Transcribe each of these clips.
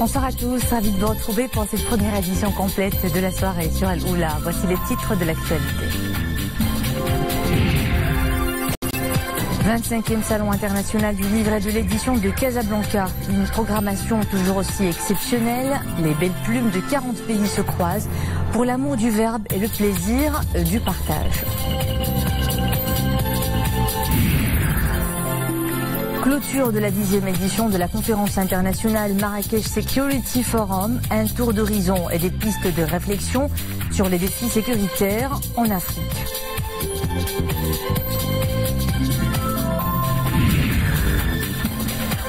Bonsoir à tous, ravi de vous retrouver pour cette première édition complète de la soirée sur Al-Oula. Voici les titres de l'actualité. 25e Salon international du livre et de l'édition de Casablanca. Une programmation toujours aussi exceptionnelle. Les belles plumes de 40 pays se croisent pour l'amour du verbe et le plaisir du partage. Clôture de la 10e édition de la conférence internationale Marrakech Security Forum, un tour d'horizon et des pistes de réflexion sur les défis sécuritaires en Afrique.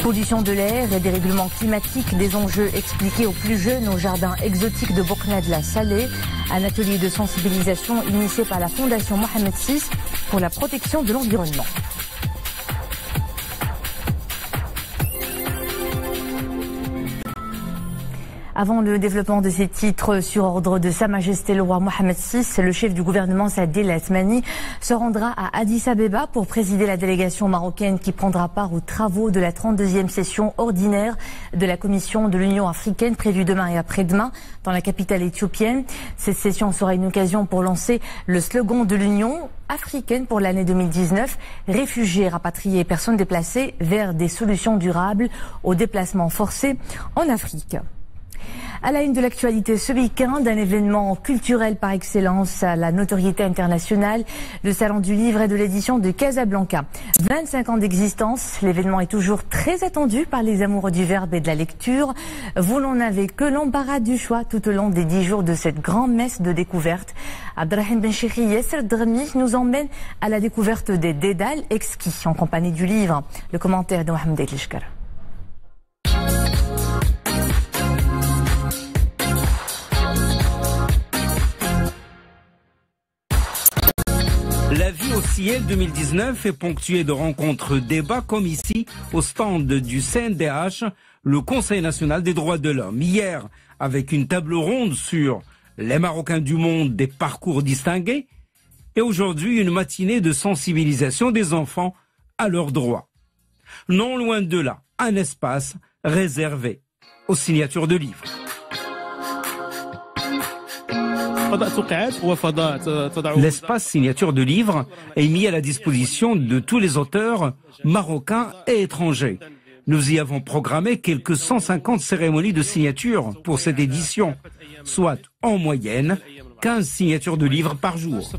Pollution de l'air et dérèglement climatique, des enjeux expliqués aux plus jeunes au jardin exotique de Bourkna-de-la Salé, un atelier de sensibilisation initié par la Fondation Mohamed VI pour la protection de l'environnement. Avant le développement de ces titres, sur ordre de Sa Majesté le roi Mohamed VI, le chef du gouvernement Saad El Othmani se rendra à Addis Abeba pour présider la délégation marocaine qui prendra part aux travaux de la 32e session ordinaire de la Commission de l'Union africaine prévue demain et après-demain dans la capitale éthiopienne. Cette session sera une occasion pour lancer le slogan de l'Union africaine pour l'année 2019, réfugiés, rapatriés et personnes déplacées vers des solutions durables aux déplacements forcés en Afrique. À la une de l'actualité ce week-end, un événement culturel par excellence à la notoriété internationale, le Salon du livre et de l'édition de Casablanca. 25 ans d'existence, l'événement est toujours très attendu par les amoureux du verbe et de la lecture. Vous n'en avez que l'embarras du choix tout au long des 10 jours de cette grande messe de découverte. Abdelrahim Benchiri Yasser Drmi nous emmène à la découverte des dédales exquis en compagnie du livre. Le commentaire de Mohamed Elishkar. La vie au ciel 2019 est ponctuée de rencontres débats comme ici au stand du CNDH, le Conseil national des droits de l'homme. Hier, avec une table ronde sur les Marocains du monde, des parcours distingués, et aujourd'hui une matinée de sensibilisation des enfants à leurs droits. Non loin de là, un espace réservé aux signatures de livres. L'espace signature de livres est mis à la disposition de tous les auteurs marocains et étrangers. Nous y avons programmé quelques 150 cérémonies de signature pour cette édition, soit en moyenne 15 signatures de livres par jour.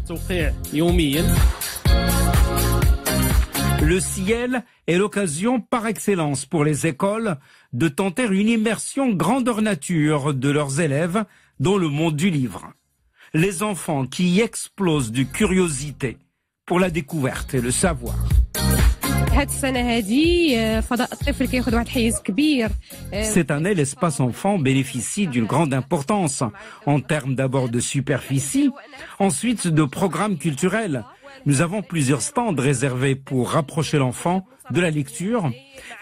Le ciel est l'occasion par excellence pour les écoles de tenter une immersion grandeur nature de leurs élèves dans le monde du livre. Les enfants qui explosent de curiosité pour la découverte et le savoir. Cette année, l'espace enfant bénéficie d'une grande importance en termes d'abord de superficie, ensuite de programmes culturels. Nous avons plusieurs stands réservés pour rapprocher l'enfant de la lecture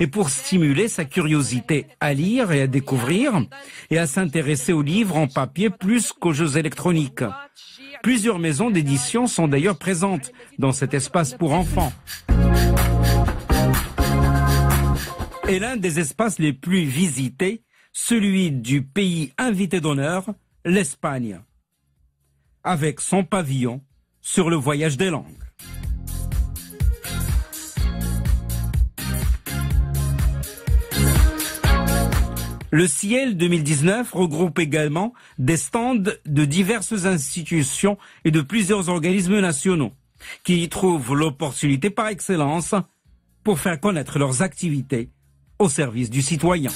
et pour stimuler sa curiosité à lire et à découvrir et à s'intéresser aux livres en papier plus qu'aux jeux électroniques. Plusieurs maisons d'édition sont d'ailleurs présentes dans cet espace pour enfants. Et l'un des espaces les plus visités, celui du pays invité d'honneur, l'Espagne, avec son pavillon sur le voyage des langues. Le Ciel 2019 regroupe également des stands de diverses institutions et de plusieurs organismes nationaux qui y trouvent l'opportunité par excellence pour faire connaître leurs activités au service du citoyen.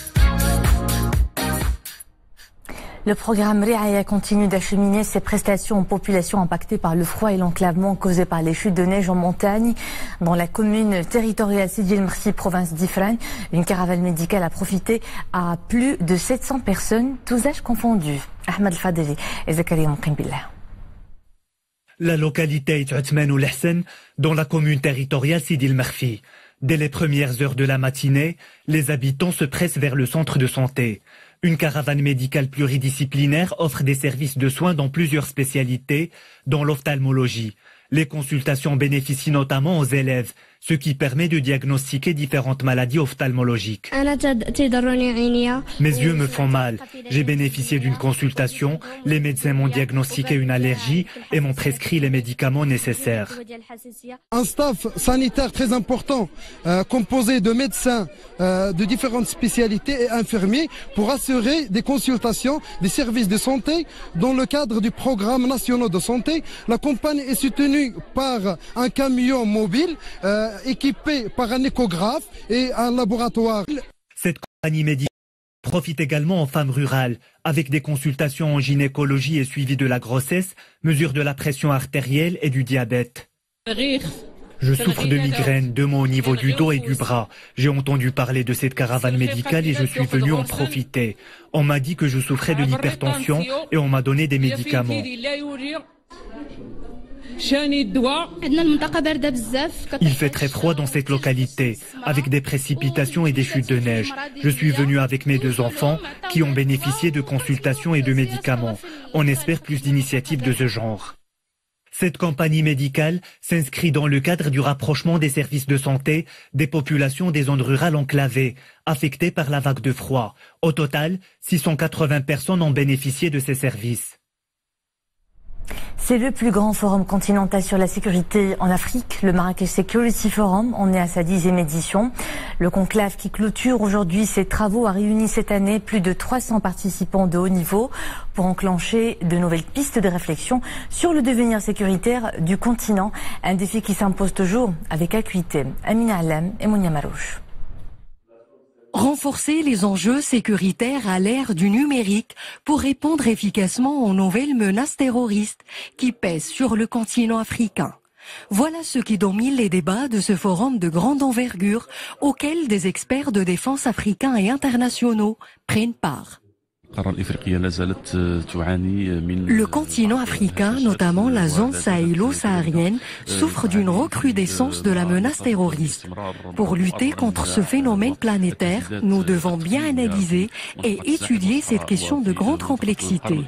Le programme Riaya continue d'acheminer ses prestations aux populations impactées par le froid et l'enclavement causé par les chutes de neige en montagne. Dans la commune territoriale Sidi El Mersi, province d'Ifrane, une caravane médicale a profité à plus de 700 personnes, tous âges confondus. Ahmed Fadeli et Zakaria Mouqimbillah. La localité est Othman Ould Hsen, dans la commune territoriale Sidi El Mersi. Dès les premières heures de la matinée, les habitants se pressent vers le centre de santé. Une caravane médicale pluridisciplinaire offre des services de soins dans plusieurs spécialités, dont l'ophtalmologie. Les consultations bénéficient notamment aux élèves ce qui permet de diagnostiquer différentes maladies ophtalmologiques. Mes yeux me font mal. J'ai bénéficié d'une consultation. Les médecins m'ont diagnostiqué une allergie et m'ont prescrit les médicaments nécessaires. Un staff sanitaire très important, composé de médecins de différentes spécialités et infirmiers pour assurer des consultations des services de santé dans le cadre du programme national de santé. La campagne est soutenue par un camion mobile équipé par un échographe et un laboratoire. Cette compagnie médicale profite également aux femmes rurales, avec des consultations en gynécologie et suivi de la grossesse, mesure de la pression artérielle et du diabète. Je souffre de migraines, de maux au niveau du dos et du bras. J'ai entendu parler de cette caravane médicale et je suis venu en profiter. On m'a dit que je souffrais de l'hypertension et on m'a donné des médicaments. Il fait très froid dans cette localité, avec des précipitations et des chutes de neige. Je suis venu avec mes 2 enfants qui ont bénéficié de consultations et de médicaments. On espère plus d'initiatives de ce genre. Cette campagne médicale s'inscrit dans le cadre du rapprochement des services de santé des populations des zones rurales enclavées, affectées par la vague de froid. Au total, 680 personnes ont bénéficié de ces services. C'est le plus grand forum continental sur la sécurité en Afrique, le Marrakech Security Forum. On est à sa 10e édition. Le conclave qui clôture aujourd'hui ses travaux a réuni cette année plus de 300 participants de haut niveau pour enclencher de nouvelles pistes de réflexion sur le devenir sécuritaire du continent. Un défi qui s'impose toujours avec acuité. Amina Alam et Mounia Marouche. Renforcer les enjeux sécuritaires à l'ère du numérique pour répondre efficacement aux nouvelles menaces terroristes qui pèsent sur le continent africain. Voilà ce qui domine les débats de ce forum de grande envergure auquel des experts de défense africains et internationaux prennent part. Le continent africain, notamment la zone sahélo-saharienne, souffre d'une recrudescence de la menace terroriste. Pour lutter contre ce phénomène planétaire, nous devons bien analyser et étudier cette question de grande complexité.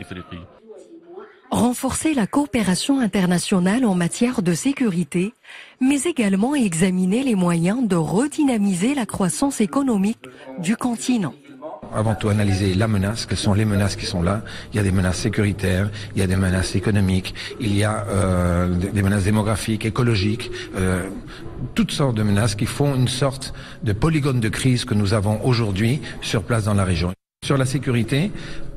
Renforcer la coopération internationale en matière de sécurité, mais également examiner les moyens de redynamiser la croissance économique du continent. Avant tout analyser la menace, quelles sont les menaces qui sont là. Il y a des menaces sécuritaires, il y a des menaces économiques, il y a des menaces démographiques, écologiques, toutes sortes de menaces qui font une sorte de polygone de crise que nous avons aujourd'hui sur place dans la région. Sur la sécurité,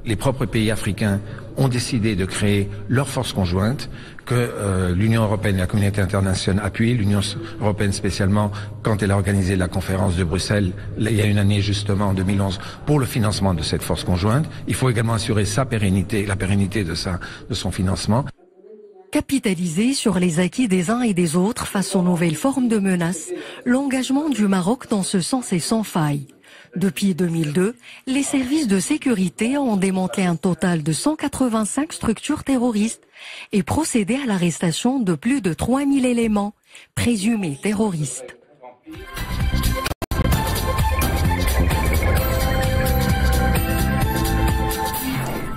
les propres pays africains ont décidé de créer leur force conjointe que l'Union européenne et la communauté internationale appuient. L'Union européenne spécialement quand elle a organisé la conférence de Bruxelles il y a une année justement en 2011 pour le financement de cette force conjointe. Il faut également assurer sa pérennité, la pérennité de son financement. Capitaliser sur les acquis des uns et des autres face aux nouvelles formes de menaces, l'engagement du Maroc dans ce sens est sans faille. Depuis 2002, les services de sécurité ont démantelé un total de 185 structures terroristes et procédé à l'arrestation de plus de 3000 éléments présumés terroristes.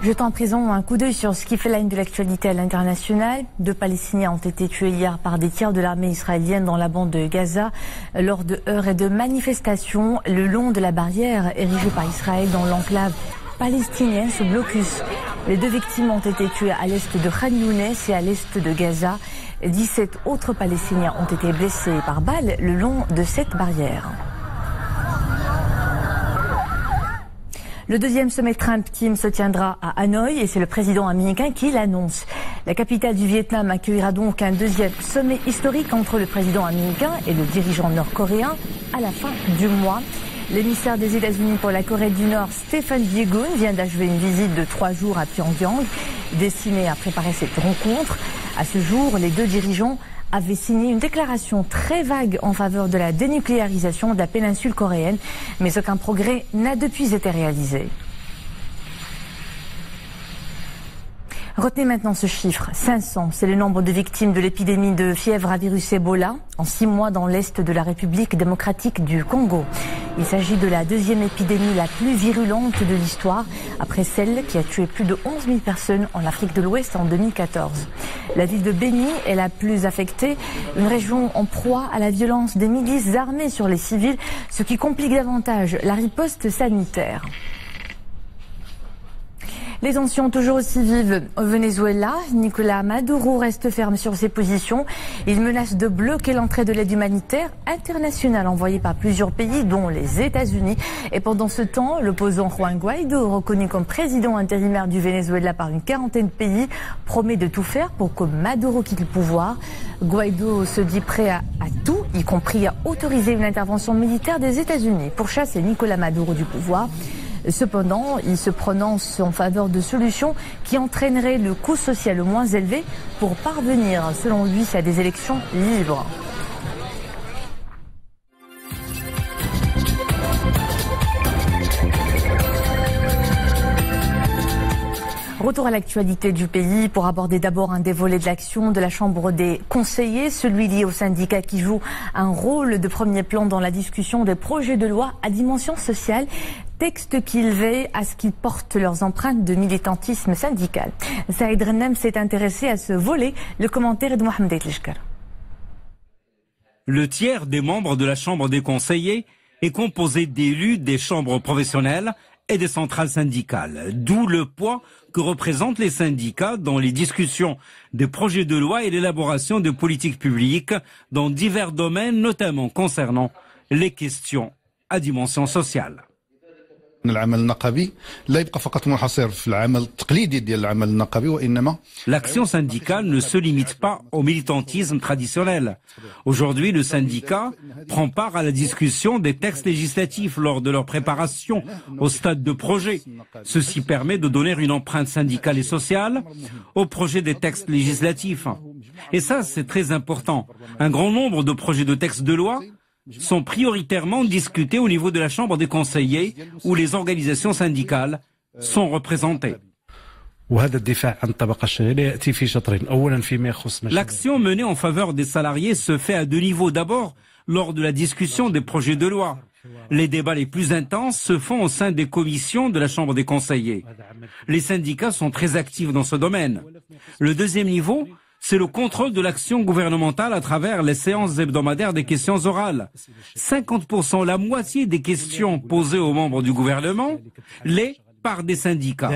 Jetant à présent un coup d'œil sur ce qui fait la une de l'actualité à l'international. 2 Palestiniens ont été tués hier par des tirs de l'armée israélienne dans la bande de Gaza lors de heurts et de manifestations le long de la barrière érigée par Israël dans l'enclave palestinienne sous blocus. Les 2 victimes ont été tuées à l'est de Khan Younes et à l'est de Gaza. 17 autres Palestiniens ont été blessés par balles le long de cette barrière. Le 2e sommet Trump-Kim se tiendra à Hanoï et c'est le président américain qui l'annonce. La capitale du Vietnam accueillera donc un 2e sommet historique entre le président américain et le dirigeant nord-coréen à la fin du mois. L'émissaire des États-Unis pour la Corée du Nord, Stephen Biegun, vient d'achever une visite de 3 jours à Pyongyang, destinée à préparer cette rencontre. À ce jour, les 2 dirigeants avaient signé une déclaration très vague en faveur de la dénucléarisation de la péninsule coréenne, mais aucun progrès n'a depuis été réalisé. Retenez maintenant ce chiffre, 500, c'est le nombre de victimes de l'épidémie de fièvre à virus Ebola en 6 mois dans l'est de la République démocratique du Congo. Il s'agit de la 2e épidémie la plus virulente de l'histoire, après celle qui a tué plus de 11 000 personnes en Afrique de l'Ouest en 2014. La ville de Beni est la plus affectée, une région en proie à la violence des milices armées sur les civils, ce qui complique davantage la riposte sanitaire. Les tensions toujours aussi vives au Venezuela. Nicolás Maduro reste ferme sur ses positions. Il menace de bloquer l'entrée de l'aide humanitaire internationale envoyée par plusieurs pays, dont les États-Unis. Et pendant ce temps, l'opposant Juan Guaidó, reconnu comme président intérimaire du Venezuela par une quarantaine de pays, promet de tout faire pour que Maduro quitte le pouvoir. Guaidó se dit prêt à tout, y compris à autoriser une intervention militaire des États-Unis pour chasser Nicolás Maduro du pouvoir. Cependant, il se prononce en faveur de solutions qui entraîneraient le coût social le moins élevé pour parvenir, selon lui, à des élections libres. Retour à l'actualité du pays pour aborder d'abord un des volets de l'action de la Chambre des conseillers, celui lié aux syndicats qui joue un rôle de premier plan dans la discussion des projets de loi à dimension sociale, texte qu'ils veillent à ce qu'ils portent leurs empreintes de militantisme syndical. Saïd Rennem s'est intéressé à ce volet, le commentaire est de Mohamed Aitlishkar. Le tiers des membres de la Chambre des conseillers est composé d'élus des chambres professionnelles et des centrales syndicales, d'où le poids que représentent les syndicats dans les discussions des projets de loi et l'élaboration de politiques publiques dans divers domaines, notamment concernant les questions à dimension sociale. L'action syndicale ne se limite pas au militantisme traditionnel. Aujourd'hui, le syndicat prend part à la discussion des textes législatifs lors de leur préparation au stade de projet. Ceci permet de donner une empreinte syndicale et sociale au projet des textes législatifs. Et ça, c'est très important. Un grand nombre de projets de textes de loi sont prioritairement discutés au niveau de la Chambre des conseillers où les organisations syndicales sont représentées. L'action menée en faveur des salariés se fait à deux niveaux. D'abord, lors de la discussion des projets de loi. Les débats les plus intenses se font au sein des commissions de la Chambre des conseillers. Les syndicats sont très actifs dans ce domaine. Le deuxième niveau, c'est le contrôle de l'action gouvernementale à travers les séances hebdomadaires des questions orales. 50%, la moitié des questions posées aux membres du gouvernement, les par des syndicats.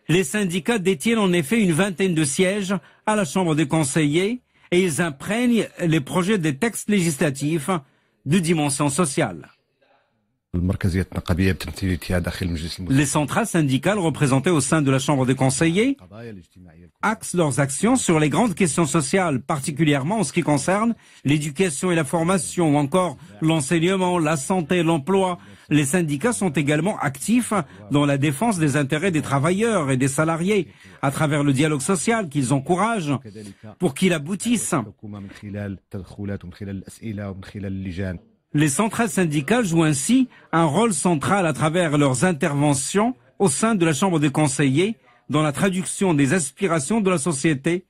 Les syndicats détiennent en effet une vingtaine de sièges à la Chambre des conseillers et ils imprègnent les projets des textes législatifs de dimension sociale. Les centrales syndicales représentées au sein de la Chambre des conseillers axent leurs actions sur les grandes questions sociales, particulièrement en ce qui concerne l'éducation et la formation, ou encore l'enseignement, la santé, l'emploi. Les syndicats sont également actifs dans la défense des intérêts des travailleurs et des salariés, à travers le dialogue social qu'ils encouragent pour qu'il aboutisse. Les centrales syndicales jouent ainsi un rôle central à travers leurs interventions au sein de la Chambre des conseillers dans la traduction des aspirations de la société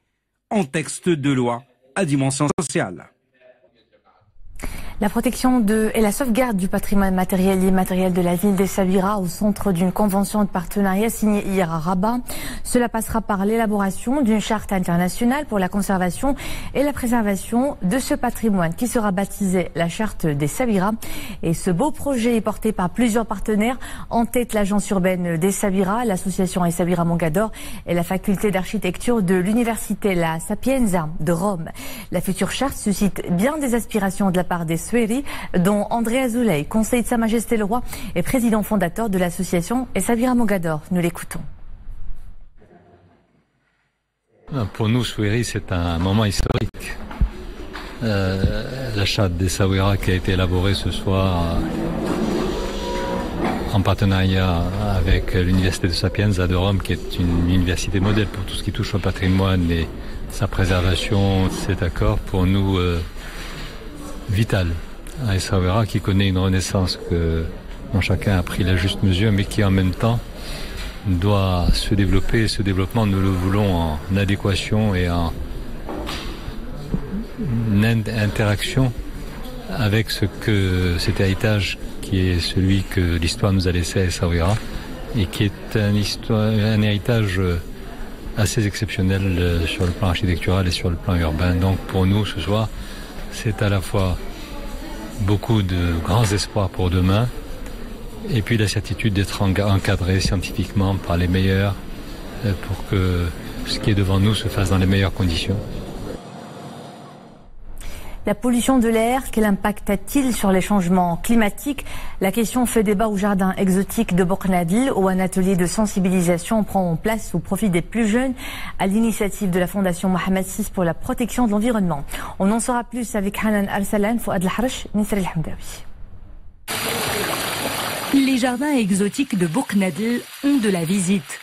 en texte de loi à dimension sociale. La protection et la sauvegarde du patrimoine matériel et immatériel de la ville d'Essaouira au centre d'une convention de partenariat signée hier à Rabat. Cela passera par l'élaboration d'une charte internationale pour la conservation et la préservation de ce patrimoine qui sera baptisée la charte d'Essaouira. Et ce beau projet est porté par plusieurs partenaires, en tête l'agence urbaine d'Essaouira, l'association Essaouira Mogador et la faculté d'architecture de l'université La Sapienza de Rome. La future charte suscite bien des aspirations de la part des Soueri, dont André Azoulay, conseiller de Sa Majesté le Roi et président fondateur de l'association Essaouira Mogador. Nous l'écoutons. Pour nous, Soueri, c'est un moment historique. La charte d'Essaouira qui a été élaborée ce soir en partenariat avec l'université de Sapienza de Rome, qui est une université modèle pour tout ce qui touche au patrimoine et sa préservation. Cet accord, pour nous, vital à Essaouira, qui connaît une renaissance dont chacun a pris la juste mesure, mais qui en même temps doit se développer. Et ce développement, nous le voulons en adéquation et en interaction avec cet héritage qui est celui que l'histoire nous a laissé à Essaouira et qui est un héritage assez exceptionnel sur le plan architectural et sur le plan urbain. Donc pour nous ce soir, c'est à la fois beaucoup de grands espoirs pour demain et puis la certitude d'être encadré scientifiquement par les meilleurs pour que ce qui est devant nous se fasse dans les meilleures conditions. La pollution de l'air, quel impact a-t-il sur les changements climatiques? La question fait débat au jardin exotique de Boknadil, où un atelier de sensibilisation prend place au profit des plus jeunes à l'initiative de la Fondation Mohamed VI pour la protection de l'environnement. On en saura plus avec Hanan Arsalan, Fouad Al-Harch, Nisra El-Hamdawi. Les jardins exotiques de Boknadil ont de la visite.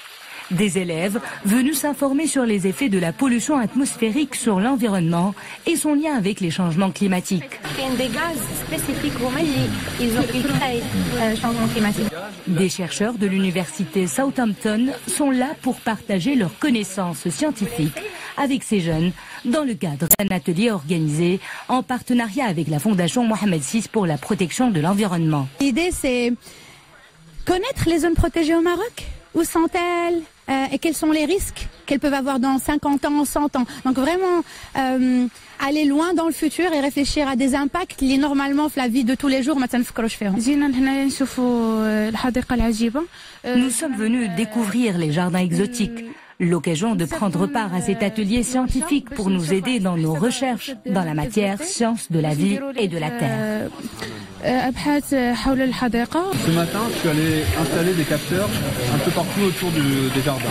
Des élèves venus s'informer sur les effets de la pollution atmosphérique sur l'environnement et son lien avec les changements climatiques. Il y a des gaz spécifiques qui créent le changement climatique. Des chercheurs de l'université Southampton sont là pour partager leurs connaissances scientifiques avec ces jeunes dans le cadre d'un atelier organisé en partenariat avec la Fondation Mohamed VI pour la protection de l'environnement. L'idée, c'est connaître les zones protégées au Maroc. Où sont-elles et quels sont les risques qu'elles peuvent avoir dans 50 ans, 100 ans. Donc vraiment aller loin dans le futur et réfléchir à des impacts liés normalement à la vie de tous les jours. Nous sommes venus découvrir les jardins exotiques. L'occasion de prendre part à cet atelier scientifique pour nous aider dans nos recherches dans la matière sciences de la vie et de la terre. Ce matin, je suis allé installer des capteurs un peu partout autour des jardins.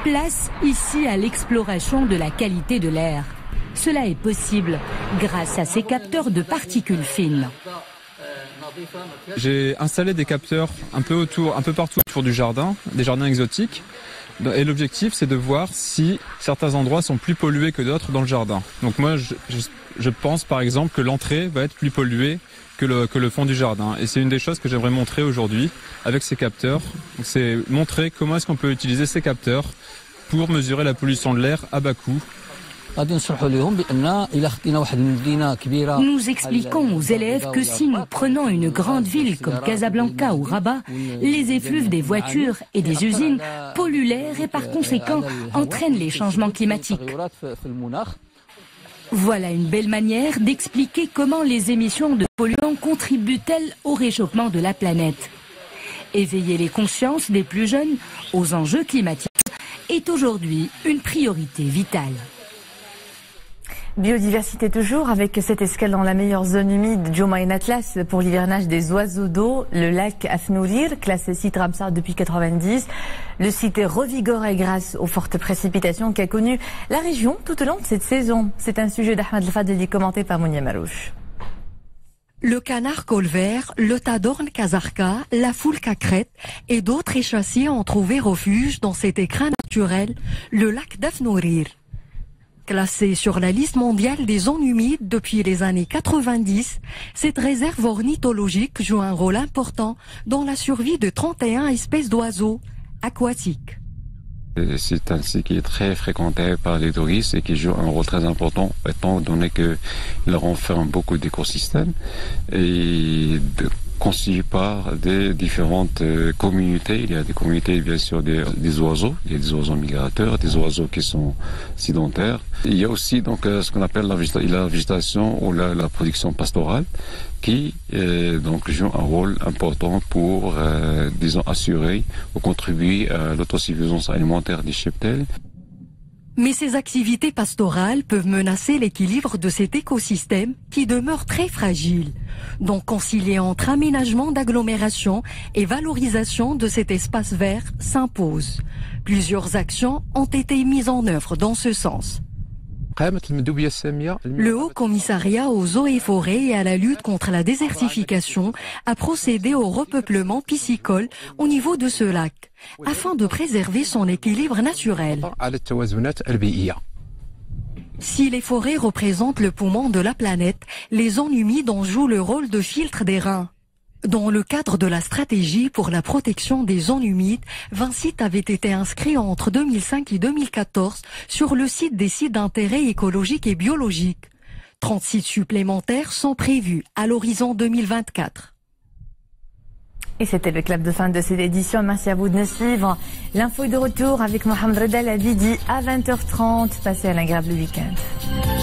Place ici à l'exploration de la qualité de l'air. Cela est possible grâce à ces capteurs de particules fines. J'ai installé des capteurs un peu partout autour du jardin, des jardins exotiques. Et l'objectif, c'est de voir si certains endroits sont plus pollués que d'autres dans le jardin. Donc moi, je pense par exemple que l'entrée va être plus polluée que le fond du jardin. Et c'est une des choses que j'aimerais montrer aujourd'hui avec ces capteurs. C'est montrer comment est-ce qu'on peut utiliser ces capteurs pour mesurer la pollution de l'air à bas coût. Nous expliquons aux élèves que si nous prenons une grande ville comme Casablanca ou Rabat, les effluves des voitures et des usines polluent l'air et par conséquent entraînent les changements climatiques. Voilà une belle manière d'expliquer comment les émissions de polluants contribuent-elles au réchauffement de la planète. Éveiller les consciences des plus jeunes aux enjeux climatiques est aujourd'hui une priorité vitale. Biodiversité toujours, avec cette escale dans la meilleure zone humide Jumayn Atlas pour l'hivernage des oiseaux d'eau, le lac Afnourir, classé site Ramsar depuis 90. Le site est revigoré grâce aux fortes précipitations qu'a connues la région tout au long de cette saison. C'est un sujet d'Ahmed El-Fadeli commenté par Mounia Marouche. Le canard colvert, le tadorne kazarka, la foule cacrète et d'autres échassiers ont trouvé refuge dans cet écrin naturel, le lac d'Afnourir. Classée sur la liste mondiale des zones humides depuis les années 90, cette réserve ornithologique joue un rôle important dans la survie de 31 espèces d'oiseaux aquatiques. C'est un site qui est très fréquenté par les touristes et qui joue un rôle très important étant donné qu'il renferme beaucoup d'écosystèmes et constitué par des différentes communautés. Il y a des communautés bien sûr des oiseaux, il y a des oiseaux migrateurs, des oiseaux qui sont sédentaires. Il y a aussi donc ce qu'on appelle la végétation ou la production pastorale qui donc joue un rôle important pour disons assurer ou contribuer à l'autosuffisance alimentaire des cheptels. Mais ces activités pastorales peuvent menacer l'équilibre de cet écosystème qui demeure très fragile. Donc concilier entre aménagement d'agglomération et valorisation de cet espace vert s'impose. Plusieurs actions ont été mises en œuvre dans ce sens. Le Haut Commissariat aux eaux et forêts et à la lutte contre la désertification a procédé au repeuplement piscicole au niveau de ce lac, afin de préserver son équilibre naturel. Si les forêts représentent le poumon de la planète, les zones humides en jouent le rôle de filtre des reins. Dans le cadre de la stratégie pour la protection des zones humides, 20 sites avaient été inscrits entre 2005 et 2014 sur le site des sites d'intérêt écologique et biologique. 30 sites supplémentaires sont prévus à l'horizon 2024. Et c'était le clap de fin de cette édition. Merci à vous de nous suivre. L'info est de retour avec Mohamed Reda Labidi à 20h30. Passez un agréable week-end.